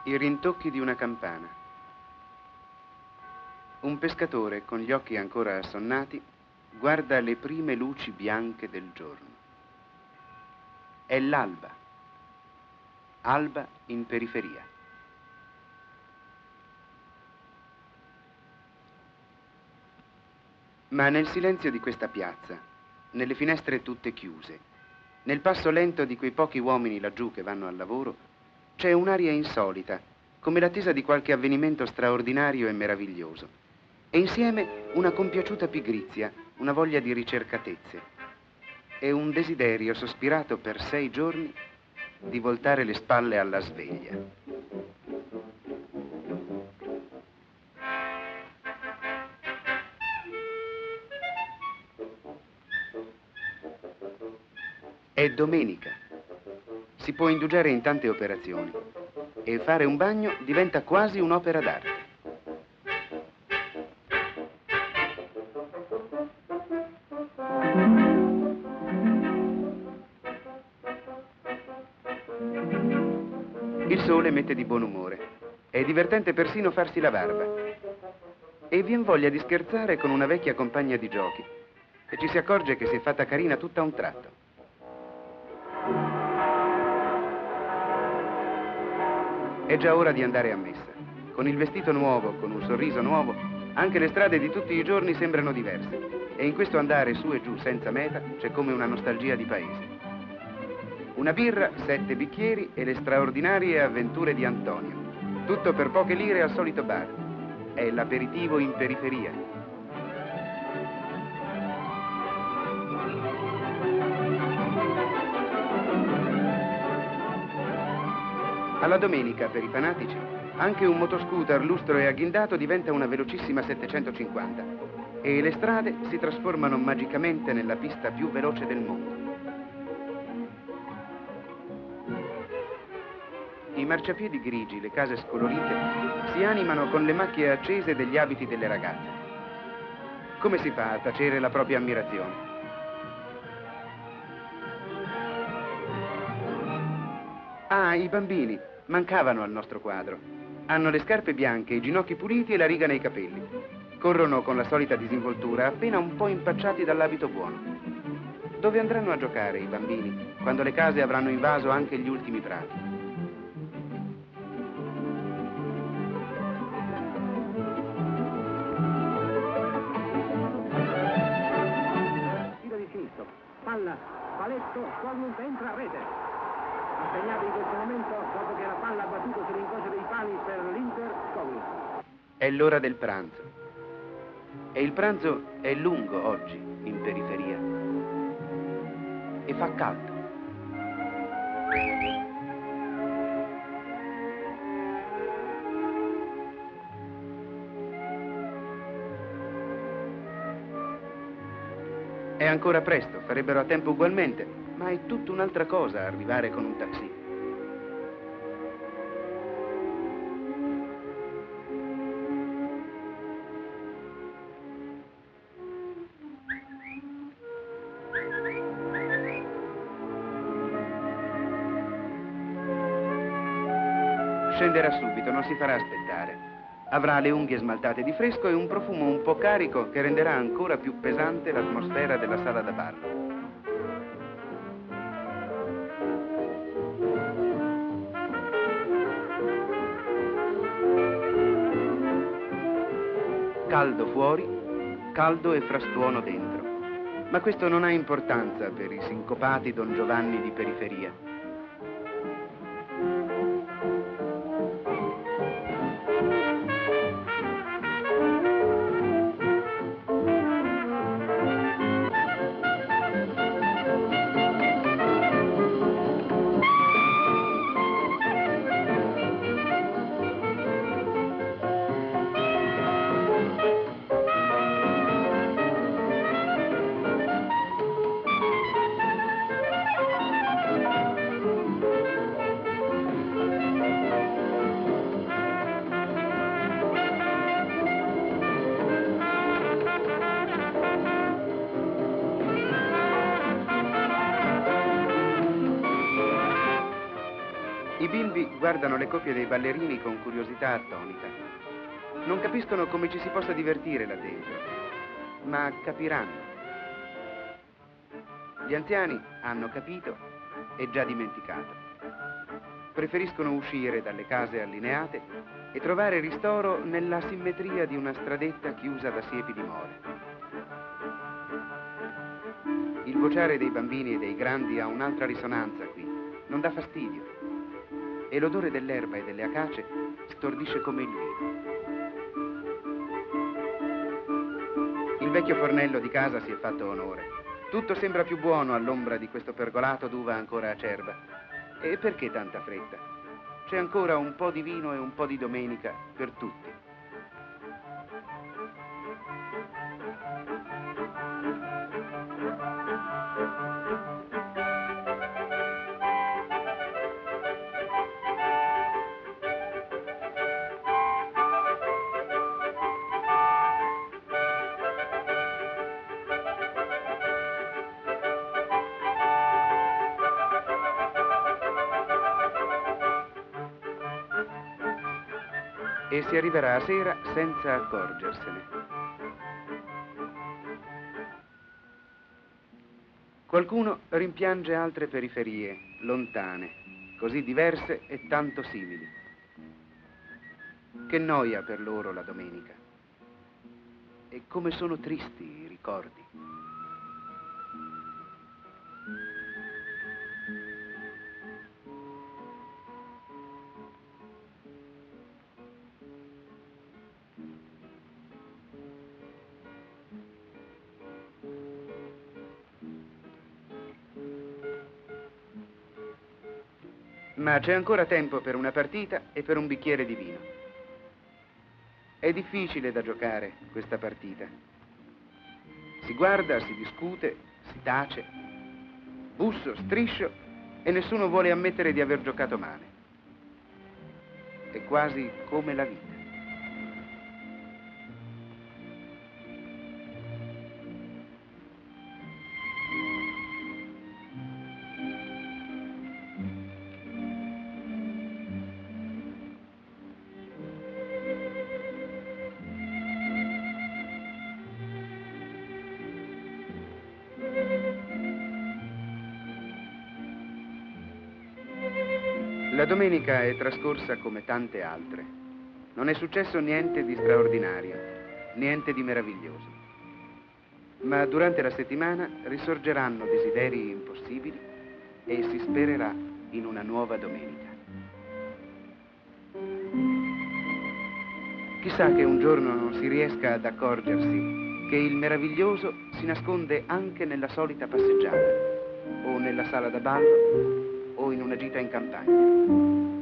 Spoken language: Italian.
I rintocchi di una campana. Un pescatore, con gli occhi ancora assonnati, guarda le prime luci bianche del giorno. È l'alba. Alba in periferia. Ma nel silenzio di questa piazza, nelle finestre tutte chiuse, nel passo lento di quei pochi uomini laggiù che vanno al lavoro, c'è un'aria insolita, come l'attesa di qualche avvenimento straordinario e meraviglioso. E insieme una compiaciuta pigrizia, una voglia di ricercatezze e un desiderio sospirato per 6 giorni di voltare le spalle alla sveglia. È domenica. Si può indugiare in tante operazioni e fare un bagno diventa quasi un'opera d'arte. Il sole mette di buon umore. È divertente persino farsi la barba. E vien voglia di scherzare con una vecchia compagna di giochi e ci si accorge che si è fatta carina tutta a un tratto. È già ora di andare a messa. Con il vestito nuovo, con un sorriso nuovo, anche le strade di tutti i giorni sembrano diverse. E in questo andare su e giù senza meta c'è come una nostalgia di paese. Una birra, 7 bicchieri e le straordinarie avventure di Antonio. Tutto per poche lire al solito bar. È l'aperitivo in periferia. Alla domenica, per i fanatici, anche un motoscooter lustro e agghindato diventa una velocissima 750 e le strade si trasformano magicamente nella pista più veloce del mondo. I marciapiedi grigi, le case scolorite, si animano con le macchie accese degli abiti delle ragazze. Come si fa a tacere la propria ammirazione? Ah, i bambini. Mancavano al nostro quadro. Hanno le scarpe bianche, i ginocchi puliti e la riga nei capelli. Corrono con la solita disinvoltura, appena un po' impacciati dall'abito buono. Dove andranno a giocare i bambini, quando le case avranno invaso anche gli ultimi prati? Tiro di sinistro, palla, paletto, Skolmund entra a rete. Assegnato in questo momento, dopo che la palla ha battuto sull'incrocio dei pali per l'Inter, Skolmund. È l'ora del pranzo. E il pranzo è lungo oggi, in periferia. E fa caldo. È ancora presto, farebbero a tempo ugualmente, ma è tutta un'altra cosa arrivare con un taxi. Scenderà subito, non si farà aspettare. Avrà le unghie smaltate di fresco e un profumo un po' carico che renderà ancora più pesante l'atmosfera della sala da ballo. Caldo fuori, caldo e frastuono dentro. Ma questo non ha importanza per i sincopati Don Giovanni di periferia. I bimbi guardano le coppie dei ballerini con curiosità attonita. Non capiscono come ci si possa divertire là dentro, ma capiranno. Gli anziani hanno capito e già dimenticato. Preferiscono uscire dalle case allineate e trovare ristoro nella simmetria di una stradetta chiusa da siepi di more. Il vociare dei bambini e dei grandi ha un'altra risonanza qui, non dà fastidio. E l'odore dell'erba e delle acace stordisce come il vino. Il vecchio fornello di casa si è fatto onore. Tutto sembra più buono all'ombra di questo pergolato d'uva ancora acerba. E perché tanta fretta? C'è ancora un po' di vino e un po' di domenica per tutti. E si arriverà a sera senza accorgersene. Qualcuno rimpiange altre periferie, lontane, così diverse e tanto simili. Che noia per loro la domenica. E come sono tristi i ricordi. Ma c'è ancora tempo per una partita e per un bicchiere di vino. È difficile da giocare questa partita. Si guarda, si discute, si tace, busso, striscio e nessuno vuole ammettere di aver giocato male. È quasi come la vita. La domenica è trascorsa come tante altre. Non è successo niente di straordinario, niente di meraviglioso. Ma durante la settimana risorgeranno desideri impossibili e si spererà in una nuova domenica. Chissà che un giorno non si riesca ad accorgersi che il meraviglioso si nasconde anche nella solita passeggiata, o nella sala da ballo, o in una gita in campagna.